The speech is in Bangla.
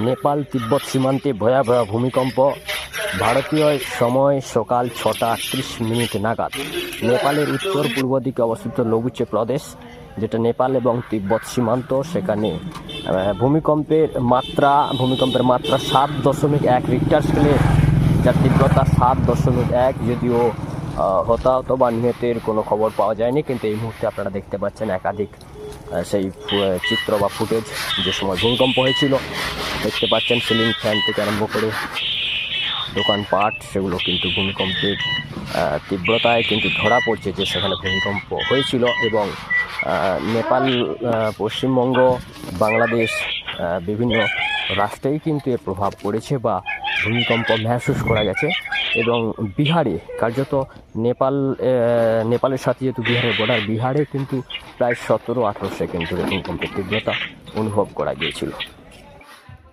নেপাল তিব্বত সীমান্তে ভয়াবহ ভূমিকম্প। ভারতীয় সময় সকাল 6:38 নাগাদ নেপালের উত্তর পূর্ব দিকে অবস্থিত লঘুচে প্রদেশ, যেটা নেপাল এবং তিব্বত সীমান্ত, সেখানে ভূমিকম্পের মাত্রা 7.1 রিক্টার স্কেলে, যার তীব্রতা 7.1। যদিও হতাহত বা নিহতের কোনো খবর পাওয়া যায়নি, কিন্তু এই মুহূর্তে আপনারা দেখতে পাচ্ছেন একাধিক সেই চিত্র বা ফুটেজ যে সময় ভূমিকম্প হয়েছিল। দেখতে পাচ্ছেন সিলিং ফ্যান থেকে আরম্ভ করে দোকানপাট, সেগুলো কিন্তু ভূমিকম্পের তীব্রতায় কিন্তু ধরা পড়ছে যে সেখানে ভূমিকম্প হয়েছিল। এবং নেপাল, পশ্চিমবঙ্গ, বাংলাদেশ, বিভিন্ন রাষ্ট্রেই কিন্তু এর প্রভাব পড়েছে বা ভূমিকম্প মেহসুস করা গেছে। এবং বিহারে কার্যত নেপালের সাথে যেহেতু বিহারের বর্ডার, বিহারে কিন্তু প্রায় 17-18 সেকেন্ড ধরে ভূমিকম্পের তীব্রতা অনুভব করা গিয়েছিল।